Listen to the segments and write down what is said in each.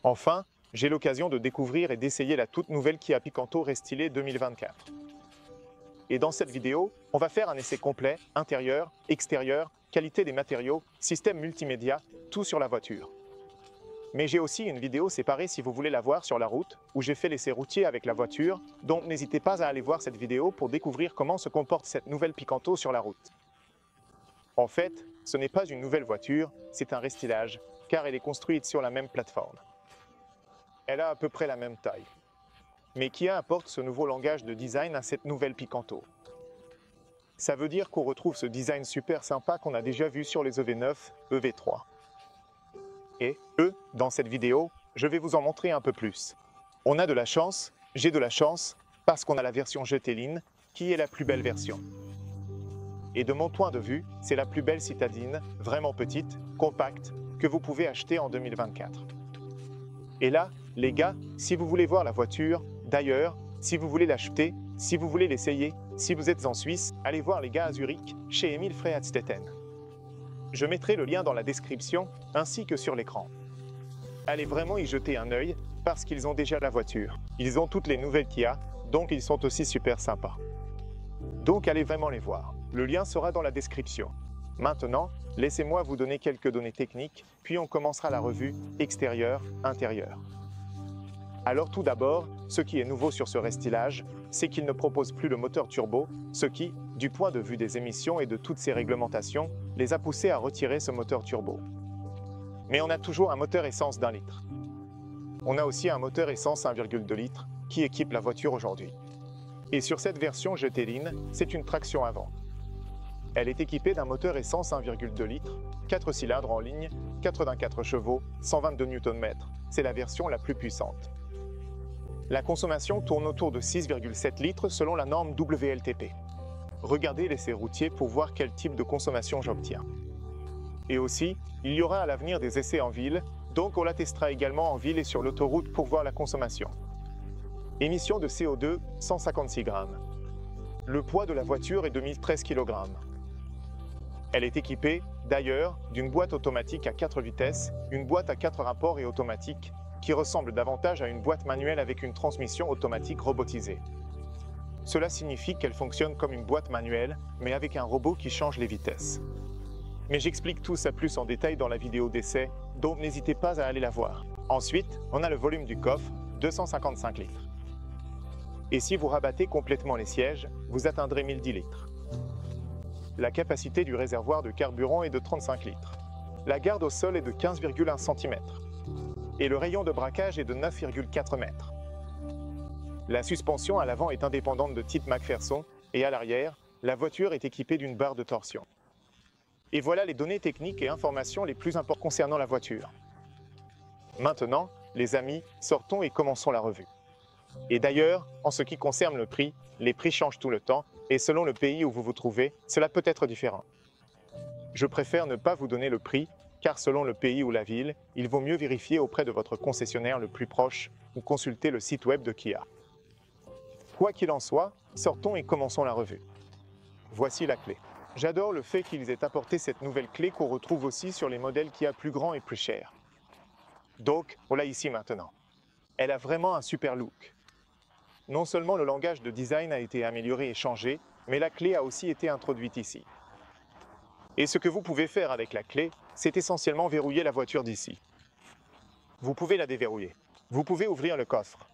Enfin, j'ai l'occasion de découvrir et d'essayer la toute nouvelle Kia Picanto Restylé 2024. Et dans cette vidéo, on va faire un essai complet, intérieur, extérieur, qualité des matériaux, système multimédia, tout sur la voiture. Mais j'ai aussi une vidéo séparée si vous voulez la voir sur la route, où j'ai fait l'essai routier avec la voiture, donc n'hésitez pas à aller voir cette vidéo pour découvrir comment se comporte cette nouvelle Picanto sur la route. En fait, ce n'est pas une nouvelle voiture, c'est un restylage, car elle est construite sur la même plateforme. Elle a à peu près la même taille. Mais Kia apporte ce nouveau langage de design à cette nouvelle Picanto. Ça veut dire qu'on retrouve ce design super sympa qu'on a déjà vu sur les EV9, EV3. Et, dans cette vidéo, je vais vous en montrer un peu plus. On a de la chance, j'ai de la chance, parce qu'on a la version GT-Line, qui est la plus belle version. Et de mon point de vue, c'est la plus belle citadine, vraiment petite, compacte, que vous pouvez acheter en 2024. Et là, les gars, si vous voulez voir la voiture, d'ailleurs, si vous voulez l'acheter, si vous voulez l'essayer, si vous êtes en Suisse, allez voir les gars à Zurich, chez Emil Freyadstetten. Je mettrai le lien dans la description, ainsi que sur l'écran. Allez vraiment y jeter un œil, parce qu'ils ont déjà la voiture. Ils ont toutes les nouvelles Kia, donc ils sont aussi super sympas. Donc allez vraiment les voir. Le lien sera dans la description. Maintenant, laissez-moi vous donner quelques données techniques, puis on commencera la revue extérieure-intérieure. Alors tout d'abord, ce qui est nouveau sur ce restylage, c'est qu'il ne propose plus le moteur turbo, ce qui, du point de vue des émissions et de toutes ces réglementations, les a poussés à retirer ce moteur turbo. Mais on a toujours un moteur essence d'1 litre. On a aussi un moteur essence 1,2 litres qui équipe la voiture aujourd'hui. Et sur cette version GT-Line, c'est une traction avant. Elle est équipée d'un moteur essence 1,2 litres, 4 cylindres en ligne, 84 chevaux, 122 Nm. C'est la version la plus puissante. La consommation tourne autour de 6,7 litres selon la norme WLTP. Regardez l'essai routier pour voir quel type de consommation j'obtiens. Et aussi, il y aura à l'avenir des essais en ville, donc on la testera également en ville et sur l'autoroute pour voir la consommation. Émission de CO2, 156 grammes. Le poids de la voiture est de 1013 kg. Elle est équipée, d'ailleurs, d'une boîte automatique à 4 vitesses, une boîte à 4 rapports et automatique, qui ressemble davantage à une boîte manuelle avec une transmission automatique robotisée. Cela signifie qu'elle fonctionne comme une boîte manuelle, mais avec un robot qui change les vitesses. Mais j'explique tout ça plus en détail dans la vidéo d'essai, donc n'hésitez pas à aller la voir. Ensuite, on a le volume du coffre, 255 litres. Et si vous rabattez complètement les sièges, vous atteindrez 1010 litres. La capacité du réservoir de carburant est de 35 litres. La garde au sol est de 15,1 cm. Et le rayon de braquage est de 9,4 m. La suspension à l'avant est indépendante de type McPherson et à l'arrière, la voiture est équipée d'une barre de torsion. Et voilà les données techniques et informations les plus importantes concernant la voiture. Maintenant, les amis, sortons et commençons la revue. Et d'ailleurs, en ce qui concerne le prix, les prix changent tout le temps et selon le pays où vous vous trouvez, cela peut être différent. Je préfère ne pas vous donner le prix, car selon le pays ou la ville, il vaut mieux vérifier auprès de votre concessionnaire le plus proche ou consulter le site web de Kia. Quoi qu'il en soit, sortons et commençons la revue. Voici la clé. J'adore le fait qu'ils aient apporté cette nouvelle clé qu'on retrouve aussi sur les modèles Kia plus grands et plus chers. Donc, on l'a ici maintenant. Elle a vraiment un super look. Non seulement le langage de design a été amélioré et changé, mais la clé a aussi été introduite ici. Et ce que vous pouvez faire avec la clé, c'est essentiellement verrouiller la voiture d'ici. Vous pouvez la déverrouiller. Vous pouvez ouvrir le coffre.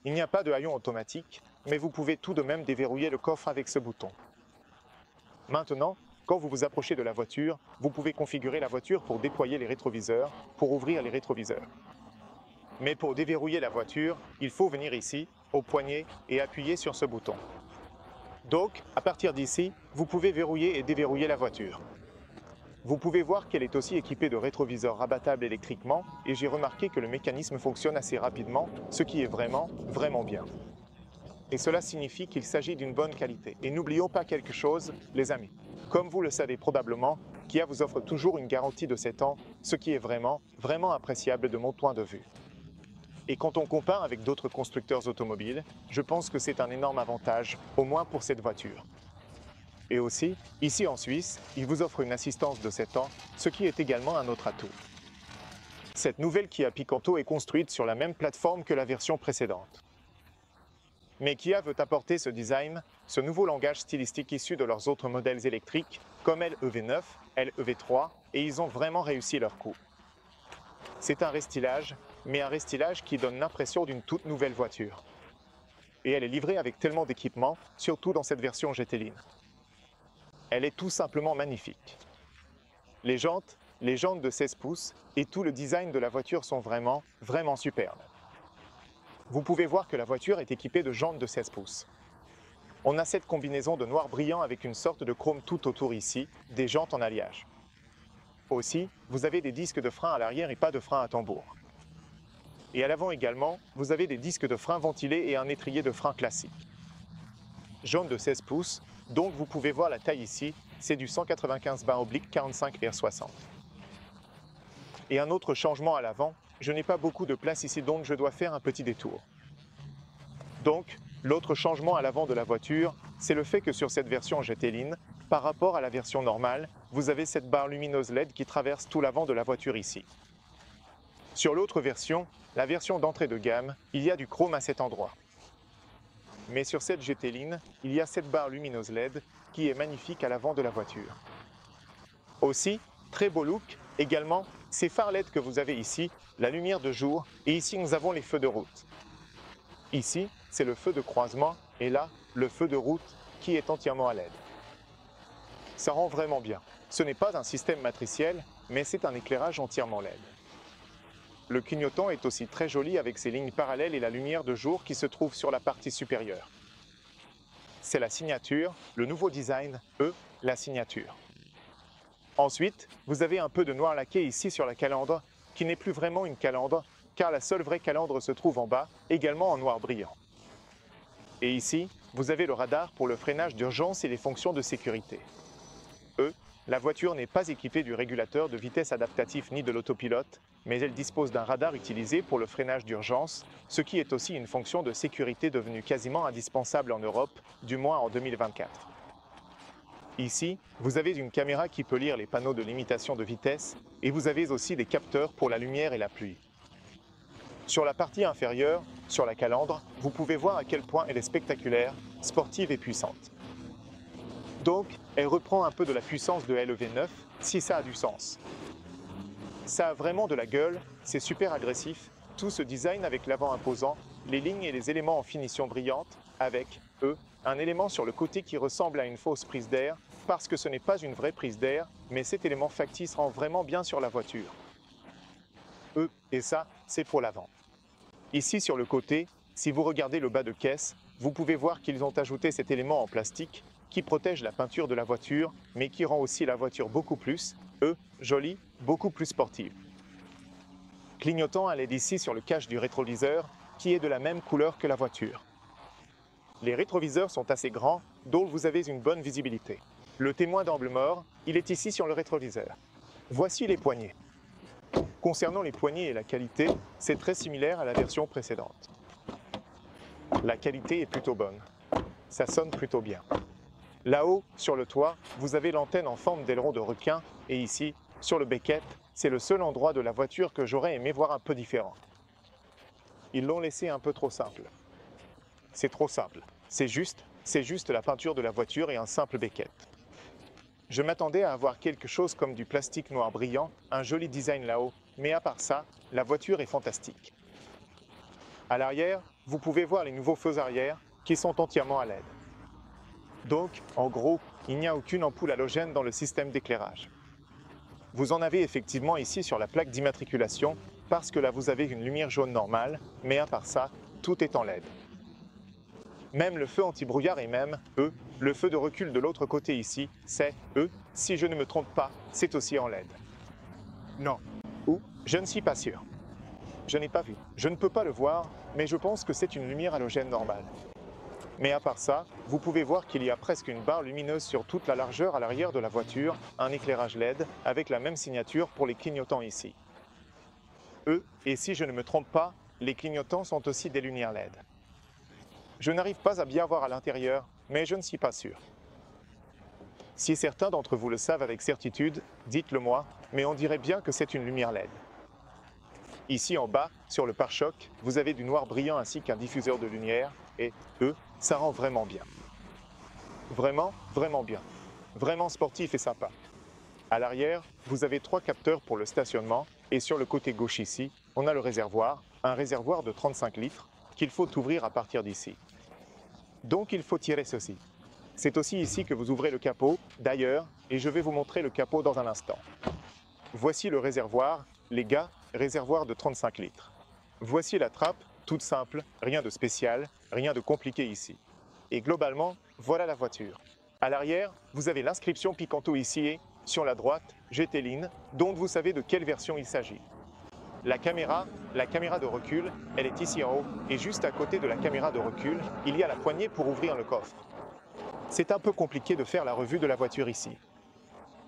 Il n'y a pas de haillon automatique, mais vous pouvez tout de même déverrouiller le coffre avec ce bouton. Maintenant, quand vous vous approchez de la voiture, vous pouvez configurer la voiture pour déployer les rétroviseurs, pour ouvrir les rétroviseurs. Mais pour déverrouiller la voiture, il faut venir ici, au poignet, et appuyer sur ce bouton. Donc, à partir d'ici, vous pouvez verrouiller et déverrouiller la voiture. Vous pouvez voir qu'elle est aussi équipée de rétroviseurs rabattables électriquement et j'ai remarqué que le mécanisme fonctionne assez rapidement, ce qui est vraiment bien. Et cela signifie qu'il s'agit d'une bonne qualité. Et n'oublions pas quelque chose, les amis. Comme vous le savez probablement, Kia vous offre toujours une garantie de 7 ans, ce qui est vraiment appréciable de mon point de vue. Et quand on compare avec d'autres constructeurs automobiles, je pense que c'est un énorme avantage, au moins pour cette voiture. Et aussi, ici en Suisse, il vous offre une assistance de 7 ans, ce qui est également un autre atout. Cette nouvelle Kia Picanto est construite sur la même plateforme que la version précédente. Mais Kia veut apporter ce design, ce nouveau langage stylistique issu de leurs autres modèles électriques, comme l'EV9, l'EV3, et ils ont vraiment réussi leur coup. C'est un restylage, mais un restylage qui donne l'impression d'une toute nouvelle voiture. Et elle est livrée avec tellement d'équipements, surtout dans cette version GT-Line. Elle est tout simplement magnifique. Les jantes de 16 pouces et tout le design de la voiture sont vraiment superbes. Vous pouvez voir que la voiture est équipée de jantes de 16 pouces. On a cette combinaison de noir brillant avec une sorte de chrome tout autour ici, des jantes en alliage. Aussi, vous avez des disques de frein à l'arrière et pas de frein à tambour. Et à l'avant également, vous avez des disques de frein ventilés et un étrier de frein classique. Jantes de 16 pouces, donc vous pouvez voir la taille ici, c'est du 195/45 R60. Et un autre changement à l'avant, je n'ai pas beaucoup de place ici donc je dois faire un petit détour. Donc, l'autre changement à l'avant de la voiture, c'est le fait que sur cette version GT-Line, par rapport à la version normale, vous avez cette barre lumineuse LED qui traverse tout l'avant de la voiture ici. Sur l'autre version, la version d'entrée de gamme, il y a du chrome à cet endroit. Mais sur cette GT-Line, il y a cette barre lumineuse LED qui est magnifique à l'avant de la voiture. Aussi, très beau look, également, ces phares LED que vous avez ici, la lumière de jour, et ici nous avons les feux de route. Ici, c'est le feu de croisement, et là, le feu de route qui est entièrement à LED. Ça rend vraiment bien. Ce n'est pas un système matriciel, mais c'est un éclairage entièrement LED. Le clignotant est aussi très joli avec ses lignes parallèles et la lumière de jour qui se trouve sur la partie supérieure. C'est la signature, le nouveau design, la signature. Ensuite, vous avez un peu de noir laqué ici sur la calandre, qui n'est plus vraiment une calandre, car la seule vraie calandre se trouve en bas, également en noir brillant. Et ici, vous avez le radar pour le freinage d'urgence et les fonctions de sécurité. La voiture n'est pas équipée du régulateur de vitesse adaptatif ni de l'autopilote, mais elle dispose d'un radar utilisé pour le freinage d'urgence, ce qui est aussi une fonction de sécurité devenue quasiment indispensable en Europe, du moins en 2024. Ici, vous avez une caméra qui peut lire les panneaux de limitation de vitesse et vous avez aussi des capteurs pour la lumière et la pluie. Sur la partie inférieure, sur la calandre, vous pouvez voir à quel point elle est spectaculaire, sportive et puissante. Donc, elle reprend un peu de la puissance de l'EV9, si ça a du sens. Ça a vraiment de la gueule, c'est super agressif, tout ce design avec l'avant imposant, les lignes et les éléments en finition brillante, avec, un élément sur le côté qui ressemble à une fausse prise d'air, parce que ce n'est pas une vraie prise d'air, mais cet élément factice rend vraiment bien sur la voiture. Et ça, c'est pour l'avant. Ici sur le côté, si vous regardez le bas de caisse, vous pouvez voir qu'ils ont ajouté cet élément en plastique qui protège la peinture de la voiture, mais qui rend aussi la voiture beaucoup plus, jolie, beaucoup plus sportive. Clignotant à LED ici sur le cache du rétroviseur, qui est de la même couleur que la voiture. Les rétroviseurs sont assez grands, donc vous avez une bonne visibilité. Le témoin d'angle mort, il est ici sur le rétroviseur. Voici les poignées. Concernant les poignées et la qualité, c'est très similaire à la version précédente. La qualité est plutôt bonne. Ça sonne plutôt bien. Là-haut, sur le toit, vous avez l'antenne en forme d'aileron de requin et ici, sur le becquet, c'est le seul endroit de la voiture que j'aurais aimé voir un peu différent. Ils l'ont laissé un peu trop simple. C'est trop simple. C'est juste la peinture de la voiture et un simple becquet. Je m'attendais à avoir quelque chose comme du plastique noir brillant, un joli design là-haut, mais à part ça, la voiture est fantastique. À l'arrière, vous pouvez voir les nouveaux feux arrière qui sont entièrement à LED. Donc, en gros, il n'y a aucune ampoule halogène dans le système d'éclairage. Vous en avez effectivement ici sur la plaque d'immatriculation, parce que là vous avez une lumière jaune normale, mais à part ça, tout est en LED. Même le feu anti-brouillard et même, le feu de recul de l'autre côté ici, c'est, si je ne me trompe pas, c'est aussi en LED. Non. Ou, je ne suis pas sûr. Je n'ai pas vu. Je ne peux pas le voir, mais je pense que c'est une lumière halogène normale. Mais à part ça, vous pouvez voir qu'il y a presque une barre lumineuse sur toute la largeur à l'arrière de la voiture, un éclairage LED, avec la même signature pour les clignotants ici. Et si je ne me trompe pas, les clignotants sont aussi des lumières LED. Je n'arrive pas à bien voir à l'intérieur, mais je ne suis pas sûr. Si certains d'entre vous le savent avec certitude, dites-le moi, mais on dirait bien que c'est une lumière LED. Ici en bas, sur le pare-choc, vous avez du noir brillant ainsi qu'un diffuseur de lumière et, ça rend vraiment bien. Vraiment, vraiment bien. Vraiment sportif et sympa. À l'arrière, vous avez 3 capteurs pour le stationnement et sur le côté gauche ici, on a le réservoir, un réservoir de 35 litres qu'il faut ouvrir à partir d'ici. Donc il faut tirer ceci. C'est aussi ici que vous ouvrez le capot, d'ailleurs, et je vais vous montrer le capot dans un instant. Voici le réservoir, les gars, réservoir de 35 litres. Voici la trappe, toute simple, rien de spécial, rien de compliqué ici. Et globalement, voilà la voiture. À l'arrière, vous avez l'inscription Picanto ici et, sur la droite, GT-Line, dont vous savez de quelle version il s'agit. La caméra de recul, elle est ici en haut, et juste à côté de la caméra de recul, il y a la poignée pour ouvrir le coffre. C'est un peu compliqué de faire la revue de la voiture ici.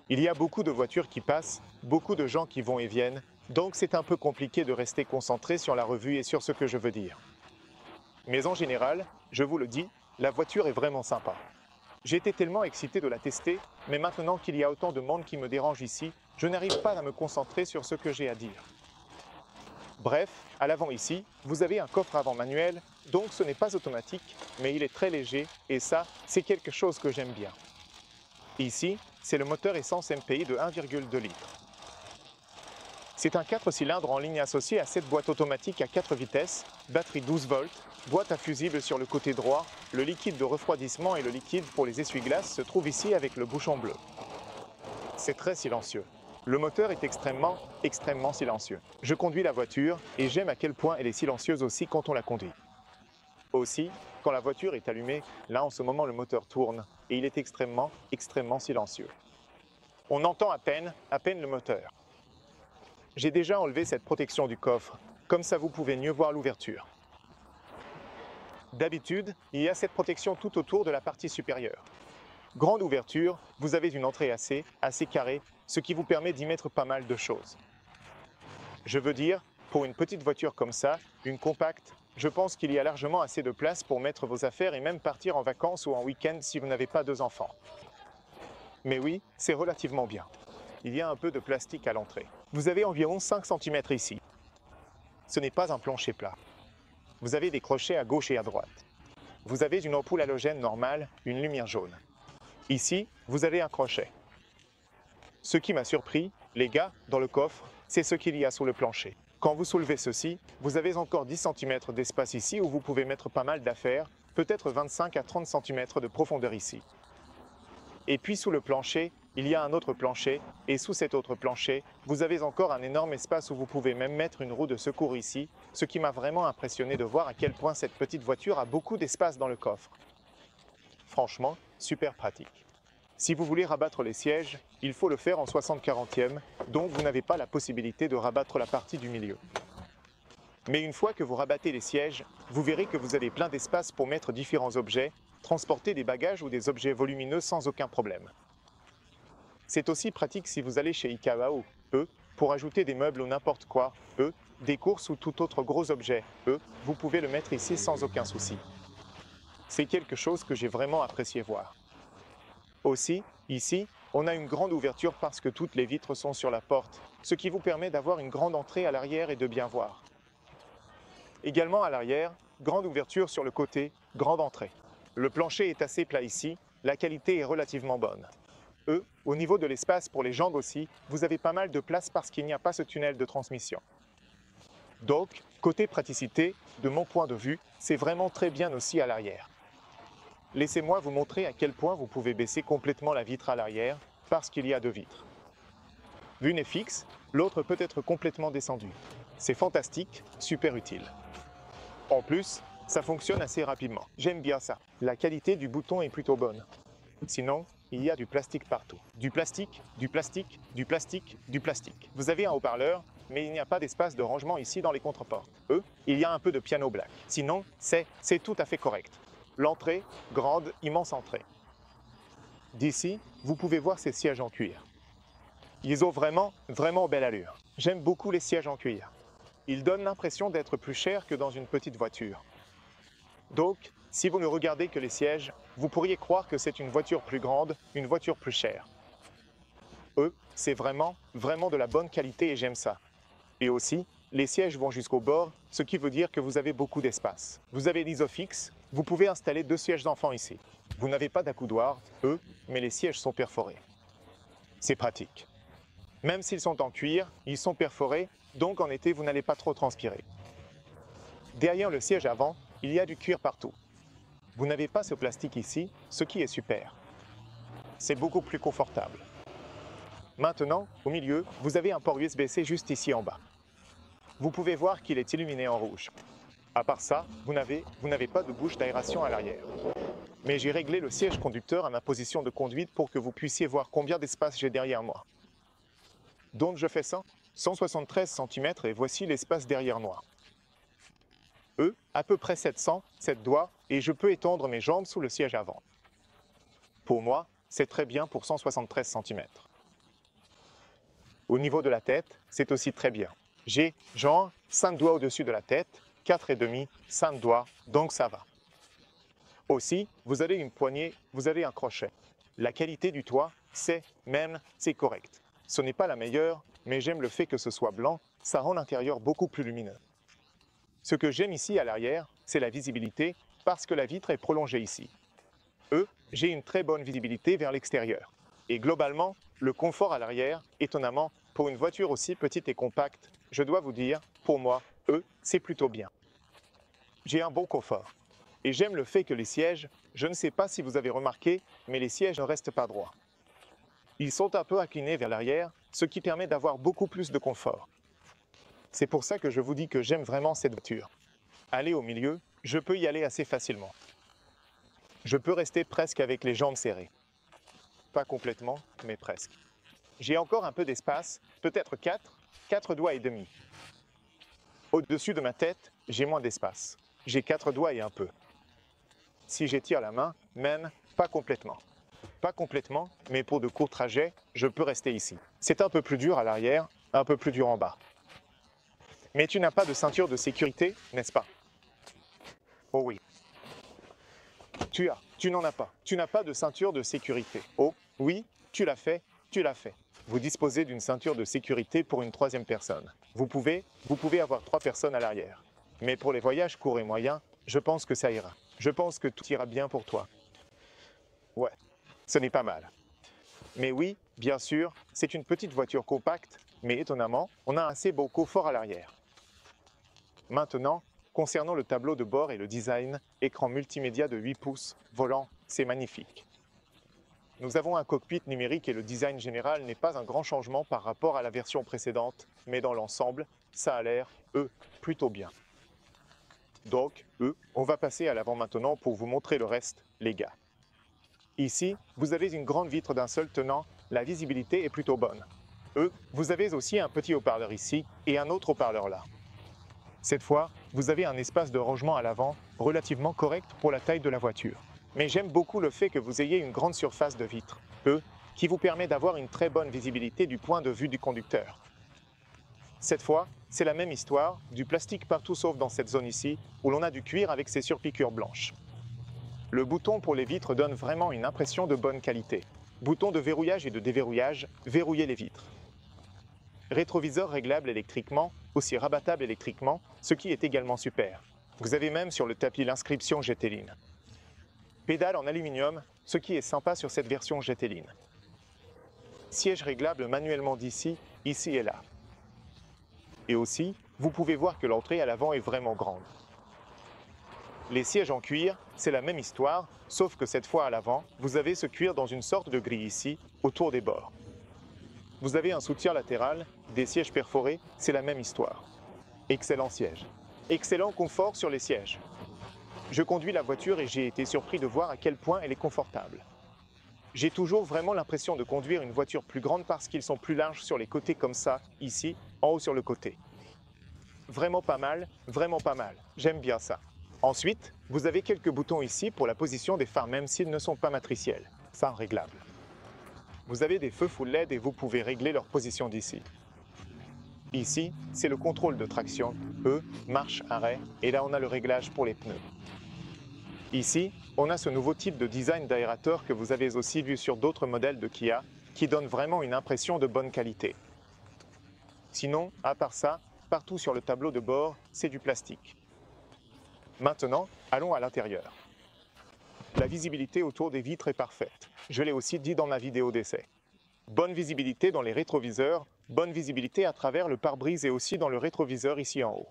Il y a beaucoup de voitures qui passent, beaucoup de gens qui vont et viennent, donc c'est un peu compliqué de rester concentré sur la revue et sur ce que je veux dire. Mais en général, je vous le dis, la voiture est vraiment sympa. J'étais tellement excité de la tester, mais maintenant qu'il y a autant de monde qui me dérange ici, je n'arrive pas à me concentrer sur ce que j'ai à dire. Bref, à l'avant ici, vous avez un coffre avant manuel, donc ce n'est pas automatique, mais il est très léger, et ça, c'est quelque chose que j'aime bien. Ici, c'est le moteur essence MPI de 1,2 litres. C'est un 4 cylindres en ligne associé à cette boîte automatique à 4 vitesses, batterie 12 volts, boîte à fusible sur le côté droit, le liquide de refroidissement et le liquide pour les essuie-glaces se trouvent ici avec le bouchon bleu. C'est très silencieux. Le moteur est extrêmement silencieux. Je conduis la voiture et j'aime à quel point elle est silencieuse aussi quand on la conduit. Aussi, quand la voiture est allumée, là en ce moment le moteur tourne et il est extrêmement silencieux. On entend à peine le moteur. J'ai déjà enlevé cette protection du coffre, comme ça vous pouvez mieux voir l'ouverture. D'habitude, il y a cette protection tout autour de la partie supérieure. Grande ouverture, vous avez une entrée assez carrée, ce qui vous permet d'y mettre pas mal de choses. Je veux dire, pour une petite voiture comme ça, une compacte, je pense qu'il y a largement assez de place pour mettre vos affaires et même partir en vacances ou en week-end si vous n'avez pas 2 enfants. Mais oui, c'est relativement bien. Il y a un peu de plastique à l'entrée. Vous avez environ 5 cm ici. Ce n'est pas un plancher plat. Vous avez des crochets à gauche et à droite. Vous avez une ampoule halogène normale, une lumière jaune. Ici, vous avez un crochet. Ce qui m'a surpris, les gars, dans le coffre, c'est ce qu'il y a sous le plancher. Quand vous soulevez ceci, vous avez encore 10 cm d'espace ici où vous pouvez mettre pas mal d'affaires, peut-être 25 à 30 cm de profondeur ici. Et puis sous le plancher, il y a un autre plancher, et sous cet autre plancher, vous avez encore un énorme espace où vous pouvez même mettre une roue de secours ici, ce qui m'a vraiment impressionné de voir à quel point cette petite voiture a beaucoup d'espace dans le coffre. Franchement, super pratique. Si vous voulez rabattre les sièges, il faut le faire en 60/40e, donc vous n'avez pas la possibilité de rabattre la partie du milieu. Mais une fois que vous rabattez les sièges, vous verrez que vous avez plein d'espace pour mettre différents objets, transporter des bagages ou des objets volumineux sans aucun problème. C'est aussi pratique si vous allez chez Ikea ou pour ajouter des meubles ou n'importe quoi, des courses ou tout autre gros objet, vous pouvez le mettre ici sans aucun souci. C'est quelque chose que j'ai vraiment apprécié voir. Aussi, ici, on a une grande ouverture parce que toutes les vitres sont sur la porte, ce qui vous permet d'avoir une grande entrée à l'arrière et de bien voir. Également à l'arrière, grande ouverture sur le côté, grande entrée. Le plancher est assez plat ici, la qualité est relativement bonne. Au niveau de l'espace pour les jambes aussi, vous avez pas mal de place parce qu'il n'y a pas ce tunnel de transmission. Donc, côté praticité, de mon point de vue, c'est vraiment très bien aussi à l'arrière. Laissez-moi vous montrer à quel point vous pouvez baisser complètement la vitre à l'arrière, parce qu'il y a 2 vitres. L'une est fixe, l'autre peut être complètement descendue. C'est fantastique, super utile. En plus, ça fonctionne assez rapidement. J'aime bien ça. La qualité du bouton est plutôt bonne. Sinon, il y a du plastique partout. Du plastique, du plastique, du plastique, du plastique. Vous avez un haut-parleur, mais il n'y a pas d'espace de rangement ici dans les contreportes. Il y a un peu de piano black. Sinon, c'est tout à fait correct. L'entrée, grande, immense entrée. D'ici, vous pouvez voir ces sièges en cuir. Ils ont vraiment belle allure. J'aime beaucoup les sièges en cuir. Ils donnent l'impression d'être plus chers que dans une petite voiture. Donc, si vous ne regardez que les sièges, vous pourriez croire que c'est une voiture plus grande, une voiture plus chère. C'est vraiment de la bonne qualité et j'aime ça. Et aussi, les sièges vont jusqu'au bord, ce qui veut dire que vous avez beaucoup d'espace. Vous avez l'isofix, vous pouvez installer 2 sièges d'enfants ici. Vous n'avez pas d'accoudoir, mais les sièges sont perforés. C'est pratique. Même s'ils sont en cuir, ils sont perforés, donc en été, vous n'allez pas trop transpirer. Derrière le siège avant, il y a du cuir partout. Vous n'avez pas ce plastique ici, ce qui est super. C'est beaucoup plus confortable. Maintenant, au milieu, vous avez un port USB-C juste ici en bas. Vous pouvez voir qu'il est illuminé en rouge. À part ça, vous n'avez pas de bouche d'aération à l'arrière. Mais j'ai réglé le siège conducteur à ma position de conduite pour que vous puissiez voir combien d'espace j'ai derrière moi. Donc je fais ça, 173 cm et voici l'espace derrière moi. À peu près 7 doigts et je peux étendre mes jambes sous le siège avant. Pour moi, c'est très bien pour 173 cm. Au niveau de la tête, c'est aussi très bien. J'ai genre 5 doigts au-dessus de la tête, 4,5, 5 doigts, donc ça va. Aussi, vous avez une poignée, vous avez un crochet. La qualité du toit, c'est correct. Ce n'est pas la meilleure, mais j'aime le fait que ce soit blanc, ça rend l'intérieur beaucoup plus lumineux. Ce que j'aime ici à l'arrière, c'est la visibilité, parce que la vitre est prolongée ici. J'ai une très bonne visibilité vers l'extérieur. Et globalement, le confort à l'arrière, étonnamment, pour une voiture aussi petite et compacte, je dois vous dire, pour moi, c'est plutôt bien. J'ai un bon confort. Et j'aime le fait que les sièges, je ne sais pas si vous avez remarqué, mais les sièges ne restent pas droits. Ils sont un peu inclinés vers l'arrière, ce qui permet d'avoir beaucoup plus de confort. C'est pour ça que je vous dis que j'aime vraiment cette voiture. Aller au milieu, je peux y aller assez facilement. Je peux rester presque avec les jambes serrées. Pas complètement, mais presque. J'ai encore un peu d'espace, peut-être 4 doigts et demi. Au-dessus de ma tête, j'ai moins d'espace. J'ai 4 doigts et un peu. Si j'étire la main, même pas complètement. Pas complètement, mais pour de courts trajets, je peux rester ici. C'est un peu plus dur à l'arrière, un peu plus dur en bas. Mais tu n'as pas de ceinture de sécurité, n'est-ce pas? Oh oui. Tu n'en as pas. Tu n'as pas de ceinture de sécurité. Oh oui, tu l'as fait. Vous disposez d'une ceinture de sécurité pour une 3e personne. Vous pouvez avoir 3 personnes à l'arrière. Mais pour les voyages courts et moyens, je pense que ça ira. Je pense que tout ira bien pour toi. Ouais, ce n'est pas mal. Mais oui, bien sûr, c'est une petite voiture compacte, mais étonnamment, on a un assez beau confort à l'arrière. Maintenant, concernant le tableau de bord et le design, écran multimédia de 8 pouces, volant, c'est magnifique. Nous avons un cockpit numérique et le design général n'est pas un grand changement par rapport à la version précédente, mais dans l'ensemble, ça a l'air, plutôt bien. Donc, on va passer à l'avant maintenant pour vous montrer le reste, les gars. Ici, vous avez une grande vitre d'un seul tenant, la visibilité est plutôt bonne. Vous avez aussi un petit haut-parleur ici et un autre haut-parleur là. Cette fois, vous avez un espace de rangement à l'avant relativement correct pour la taille de la voiture. Mais j'aime beaucoup le fait que vous ayez une grande surface de vitre, qui vous permet d'avoir une très bonne visibilité du point de vue du conducteur. Cette fois, c'est la même histoire, du plastique partout sauf dans cette zone ici, où l'on a du cuir avec ses surpiqûres blanches. Le bouton pour les vitres donne vraiment une impression de bonne qualité. Bouton de verrouillage et de déverrouillage, verrouiller les vitres. Rétroviseur réglable électriquement, aussi rabattable électriquement, ce qui est également super. Vous avez même sur le tapis l'inscription Geteline. Pédale en aluminium, ce qui est sympa sur cette version Geteline. Siège réglable manuellement d'ici, ici et là. Et aussi, vous pouvez voir que l'entrée à l'avant est vraiment grande. Les sièges en cuir, c'est la même histoire, sauf que cette fois à l'avant, vous avez ce cuir dans une sorte de grille ici, autour des bords. Vous avez un soutien latéral, des sièges perforés, c'est la même histoire. Excellent siège. Excellent confort sur les sièges. Je conduis la voiture et j'ai été surpris de voir à quel point elle est confortable. J'ai toujours vraiment l'impression de conduire une voiture plus grande parce qu'ils sont plus larges sur les côtés comme ça, ici, en haut sur le côté. Vraiment pas mal, j'aime bien ça. Ensuite, vous avez quelques boutons ici pour la position des phares même s'ils ne sont pas matriciels, phares réglables. Vous avez des feux full LED et vous pouvez régler leur position d'ici. Ici, c'est le contrôle de traction, marche, arrêt, et là on a le réglage pour les pneus. Ici, on a ce nouveau type de design d'aérateur que vous avez aussi vu sur d'autres modèles de Kia, qui donne vraiment une impression de bonne qualité. Sinon, à part ça, partout sur le tableau de bord, c'est du plastique. Maintenant, allons à l'intérieur. La visibilité autour des vitres est parfaite. Je l'ai aussi dit dans ma vidéo d'essai. Bonne visibilité dans les rétroviseurs, bonne visibilité à travers le pare-brise et aussi dans le rétroviseur ici en haut.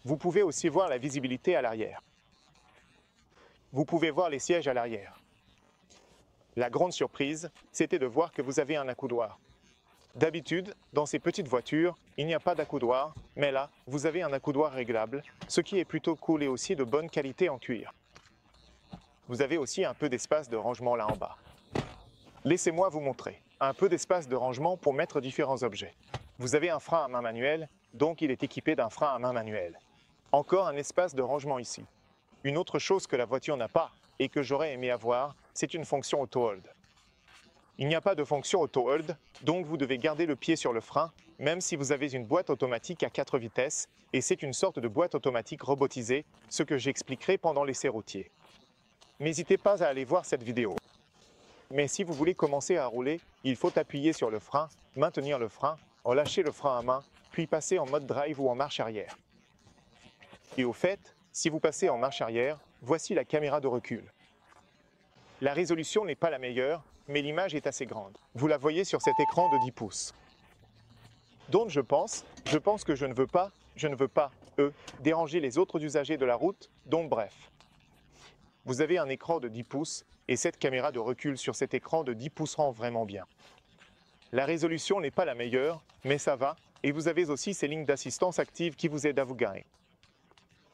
Vous pouvez aussi voir la visibilité à l'arrière. Vous pouvez voir les sièges à l'arrière. La grande surprise, c'était de voir que vous avez un accoudoir. D'habitude, dans ces petites voitures, il n'y a pas d'accoudoir, mais là, vous avez un accoudoir réglable, ce qui est plutôt cool et aussi de bonne qualité en cuir. Vous avez aussi un peu d'espace de rangement là en bas. Laissez-moi vous montrer. Un peu d'espace de rangement pour mettre différents objets. Vous avez un frein à main manuel, donc il est équipé d'un frein à main manuel. Encore un espace de rangement ici. Une autre chose que la voiture n'a pas et que j'aurais aimé avoir, c'est une fonction auto-hold. Il n'y a pas de fonction auto-hold, donc vous devez garder le pied sur le frein, même si vous avez une boîte automatique à 4 vitesses, et c'est une sorte de boîte automatique robotisée, ce que j'expliquerai pendant l'essai routier. N'hésitez pas à aller voir cette vidéo. Mais si vous voulez commencer à rouler, il faut appuyer sur le frein, maintenir le frein, relâcher le frein à main, puis passer en mode drive ou en marche arrière. Et au fait, si vous passez en marche arrière, voici la caméra de recul. La résolution n'est pas la meilleure, mais l'image est assez grande. Vous la voyez sur cet écran de 10 pouces. Donc je pense que je ne veux pas, déranger les autres usagers de la route, donc bref. Vous avez un écran de 10 pouces et cette caméra de recul sur cet écran de 10 pouces rend vraiment bien. La résolution n'est pas la meilleure, mais ça va, et vous avez aussi ces lignes d'assistance actives qui vous aident à vous garer.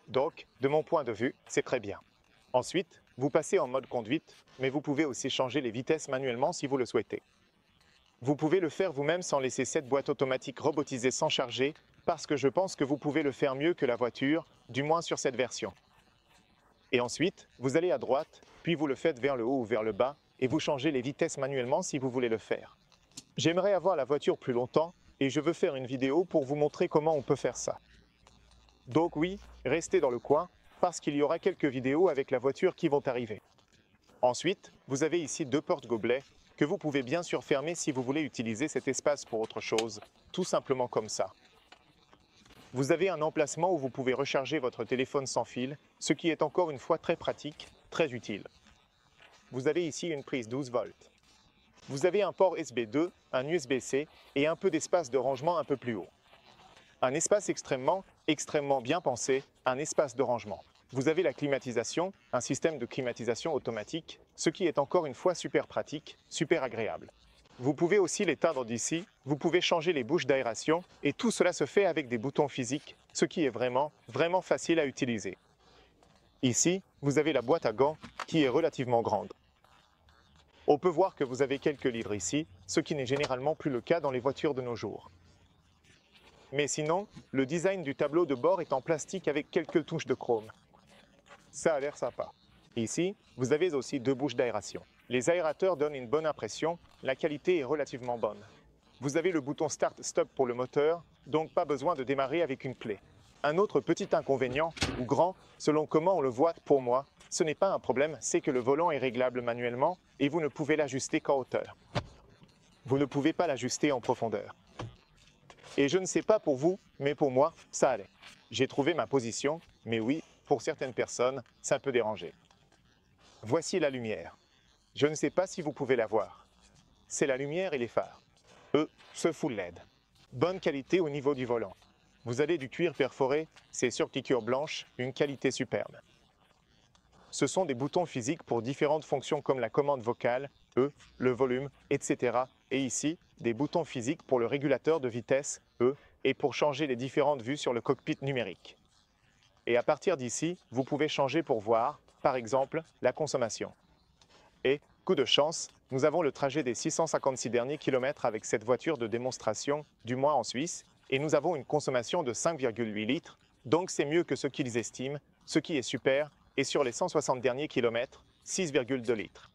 Donc, de mon point de vue, c'est très bien. Ensuite, vous passez en mode conduite, mais vous pouvez aussi changer les vitesses manuellement si vous le souhaitez. Vous pouvez le faire vous-même sans laisser cette boîte automatique robotisée sans charger, parce que je pense que vous pouvez le faire mieux que la voiture, du moins sur cette version. Et ensuite, vous allez à droite, puis vous le faites vers le haut ou vers le bas, et vous changez les vitesses manuellement si vous voulez le faire. J'aimerais avoir la voiture plus longtemps, et je veux faire une vidéo pour vous montrer comment on peut faire ça. Donc oui, restez dans le coin, parce qu'il y aura quelques vidéos avec la voiture qui vont arriver. Ensuite, vous avez ici 2 porte-gobelets, que vous pouvez bien sûr fermer si vous voulez utiliser cet espace pour autre chose, tout simplement comme ça. Vous avez un emplacement où vous pouvez recharger votre téléphone sans fil, ce qui est encore une fois très pratique, très utile. Vous avez ici une prise 12 volts. Vous avez un port USB 2, un USB-C et un peu d'espace de rangement un peu plus haut. Un espace extrêmement bien pensé, un espace de rangement. Vous avez la climatisation, un système de climatisation automatique, ce qui est encore une fois super pratique, super agréable. Vous pouvez aussi l'éteindre d'ici, vous pouvez changer les bouches d'aération et tout cela se fait avec des boutons physiques, ce qui est vraiment facile à utiliser. Ici, vous avez la boîte à gants qui est relativement grande. On peut voir que vous avez quelques livres ici, ce qui n'est généralement plus le cas dans les voitures de nos jours. Mais sinon, le design du tableau de bord est en plastique avec quelques touches de chrome. Ça a l'air sympa. Ici, vous avez aussi 2 bouches d'aération. Les aérateurs donnent une bonne impression, la qualité est relativement bonne. Vous avez le bouton Start-Stop pour le moteur, donc pas besoin de démarrer avec une clé. Un autre petit inconvénient, ou grand, selon comment on le voit pour moi, ce n'est pas un problème, c'est que le volant est réglable manuellement et vous ne pouvez l'ajuster qu'en hauteur. Vous ne pouvez pas l'ajuster en profondeur. Et je ne sais pas pour vous, mais pour moi, ça allait. J'ai trouvé ma position, mais oui, pour certaines personnes, ça peut déranger. Voici la lumière. Je ne sais pas si vous pouvez la voir. C'est la lumière et les phares. Eux, ce full LED. Bonne qualité au niveau du volant. Vous avez du cuir perforé, c'est sur piqûre blanche, une qualité superbe. Ce sont des boutons physiques pour différentes fonctions comme la commande vocale, le volume, etc. Et ici, des boutons physiques pour le régulateur de vitesse, et pour changer les différentes vues sur le cockpit numérique. Et à partir d'ici, vous pouvez changer pour voir, par exemple, la consommation. Et, coup de chance, nous avons le trajet des 656 derniers kilomètres avec cette voiture de démonstration, du moins en Suisse, et nous avons une consommation de 5,8 litres, donc c'est mieux que ce qu'ils estiment, ce qui est super, et sur les 160 derniers kilomètres, 6,2 litres.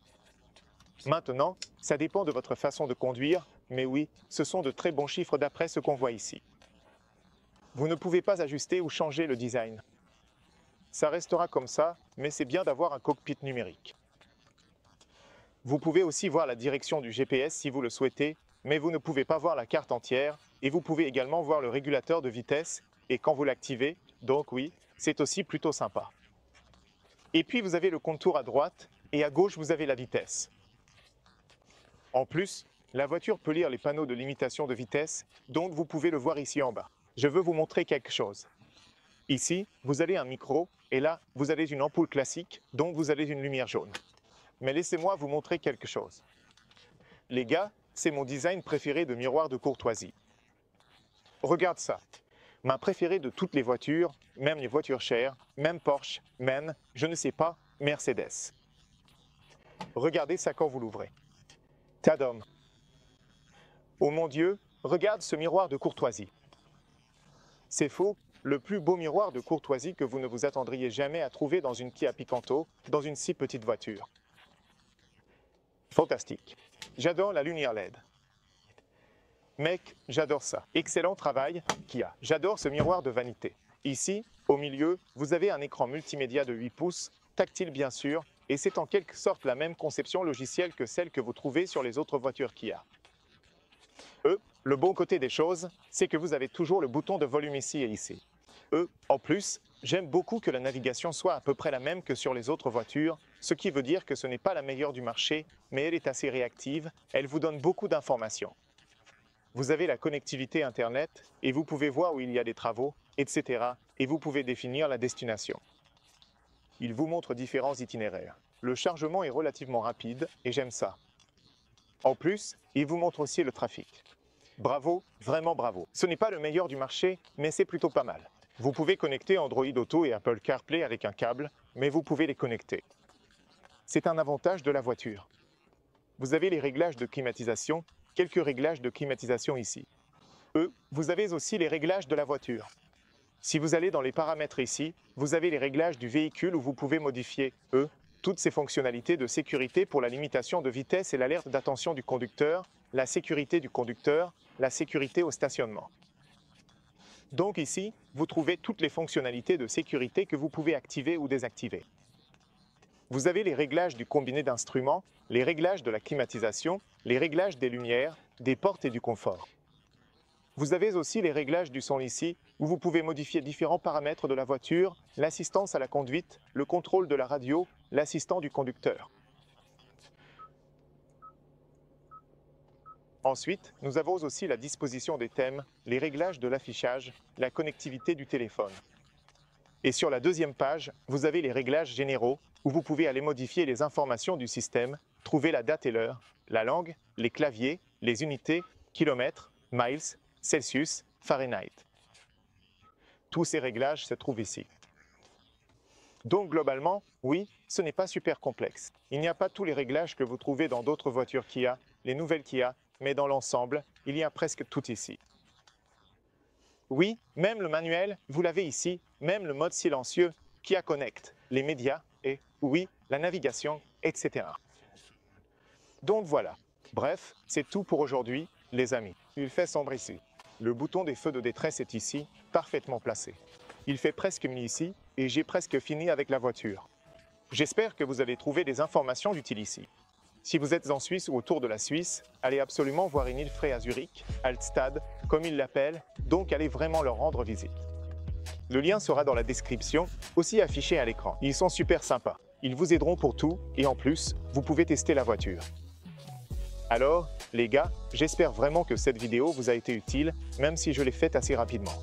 Maintenant, ça dépend de votre façon de conduire, mais oui, ce sont de très bons chiffres d'après ce qu'on voit ici. Vous ne pouvez pas ajuster ou changer le design. Ça restera comme ça, mais c'est bien d'avoir un cockpit numérique. Vous pouvez aussi voir la direction du GPS si vous le souhaitez, mais vous ne pouvez pas voir la carte entière, et vous pouvez également voir le régulateur de vitesse et quand vous l'activez, donc oui, c'est aussi plutôt sympa. Et puis vous avez le contour à droite et à gauche vous avez la vitesse. En plus, la voiture peut lire les panneaux de limitation de vitesse, donc vous pouvez le voir ici en bas. Je veux vous montrer quelque chose. Ici, vous avez un micro et là, vous avez une ampoule classique, donc vous avez une lumière jaune. Mais laissez-moi vous montrer quelque chose. Les gars, c'est mon design préféré de miroir de courtoisie. Regarde ça. Ma préférée de toutes les voitures, même les voitures chères, même Porsche, même, je ne sais pas, Mercedes. Regardez ça quand vous l'ouvrez. Tadam. Oh mon Dieu, regarde ce miroir de courtoisie. C'est faux, le plus beau miroir de courtoisie que vous ne vous attendriez jamais à trouver dans une Kia Picanto, dans une si petite voiture. Fantastique. J'adore la lumière LED. Mec, j'adore ça. Excellent travail, Kia. J'adore ce miroir de vanité. Ici, au milieu, vous avez un écran multimédia de 8 pouces, tactile bien sûr, et c'est en quelque sorte la même conception logicielle que celle que vous trouvez sur les autres voitures Kia. Le bon côté des choses, c'est que vous avez toujours le bouton de volume ici et ici. En plus, j'aime beaucoup que la navigation soit à peu près la même que sur les autres voitures, ce qui veut dire que ce n'est pas la meilleure du marché, mais elle est assez réactive, elle vous donne beaucoup d'informations. Vous avez la connectivité Internet et vous pouvez voir où il y a des travaux, etc. et vous pouvez définir la destination. Il vous montre différents itinéraires. Le chargement est relativement rapide et j'aime ça. En plus, il vous montre aussi le trafic. Bravo, vraiment bravo. Ce n'est pas le meilleur du marché, mais c'est plutôt pas mal. Vous pouvez connecter Android Auto et Apple CarPlay avec un câble, mais vous pouvez les connecter. C'est un avantage de la voiture. Vous avez les réglages de climatisation, quelques réglages de climatisation ici. Vous avez aussi les réglages de la voiture. Si vous allez dans les paramètres ici, vous avez les réglages du véhicule où vous pouvez modifier, toutes ces fonctionnalités de sécurité pour la limitation de vitesse et l'alerte d'attention du conducteur, la sécurité du conducteur, la sécurité au stationnement. Donc ici, vous trouvez toutes les fonctionnalités de sécurité que vous pouvez activer ou désactiver. Vous avez les réglages du combiné d'instruments, les réglages de la climatisation, les réglages des lumières, des portes et du confort. Vous avez aussi les réglages du son ici, où vous pouvez modifier différents paramètres de la voiture, l'assistance à la conduite, le contrôle de la radio, l'assistant du conducteur. Ensuite, nous avons aussi la disposition des thèmes, les réglages de l'affichage, la connectivité du téléphone. Et sur la deuxième page, vous avez les réglages généraux, où vous pouvez aller modifier les informations du système, trouver la date et l'heure, la langue, les claviers, les unités, kilomètres, miles, Celsius, Fahrenheit. Tous ces réglages se trouvent ici. Donc globalement, oui, ce n'est pas super complexe. Il n'y a pas tous les réglages que vous trouvez dans d'autres voitures Kia, les nouvelles Kia, mais dans l'ensemble, il y a presque tout ici. Oui, même le manuel, vous l'avez ici, même le mode silencieux, Kia Connect, les médias et, oui, la navigation, etc. Donc voilà. Bref, c'est tout pour aujourd'hui, les amis. Il fait sombre ici. Le bouton des feux de détresse est ici, parfaitement placé. Il fait presque nuit ici et j'ai presque fini avec la voiture. J'espère que vous avez trouvé des informations utiles ici. Si vous êtes en Suisse ou autour de la Suisse, allez absolument voir Emil Frey à Zurich, Altstad, comme ils l'appellent, donc allez vraiment leur rendre visite. Le lien sera dans la description, aussi affiché à l'écran. Ils sont super sympas. Ils vous aideront pour tout et en plus, vous pouvez tester la voiture. Alors, les gars, j'espère vraiment que cette vidéo vous a été utile, même si je l'ai faite assez rapidement.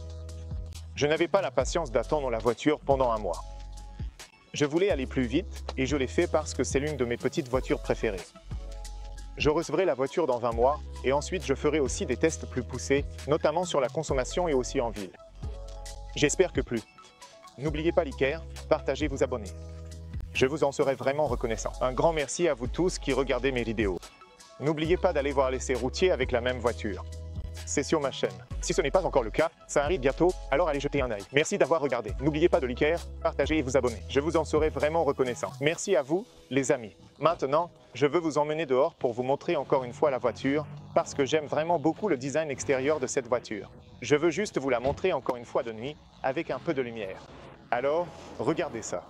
Je n'avais pas la patience d'attendre la voiture pendant un mois. Je voulais aller plus vite et je l'ai fait parce que c'est l'une de mes petites voitures préférées. Je recevrai la voiture dans 20 mois et ensuite je ferai aussi des tests plus poussés, notamment sur la consommation et aussi en ville. J'espère que plus. N'oubliez pas liker, partagez, vous abonner. Je vous en serai vraiment reconnaissant. Un grand merci à vous tous qui regardez mes vidéos. N'oubliez pas d'aller voir l'essai routier avec la même voiture. C'est sur ma chaîne. Si ce n'est pas encore le cas, ça arrive bientôt, alors allez jeter un œil. Merci d'avoir regardé. N'oubliez pas de liker, partager et vous abonner. Je vous en serai vraiment reconnaissant. Merci à vous, les amis. Maintenant, je veux vous emmener dehors pour vous montrer encore une fois la voiture, parce que j'aime vraiment beaucoup le design extérieur de cette voiture. Je veux juste vous la montrer encore une fois de nuit, avec un peu de lumière. Alors, regardez ça.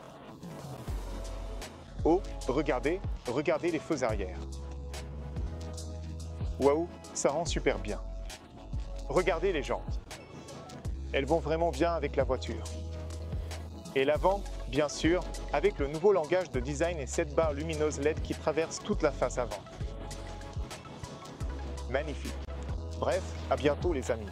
Oh, regardez les feux arrière. Waouh, ça rend super bien. Regardez les jantes. Elles vont vraiment bien avec la voiture. Et l'avant, bien sûr, avec le nouveau langage de design et cette barre lumineuse LED qui traverse toute la face avant. Magnifique. Bref, à bientôt les amis.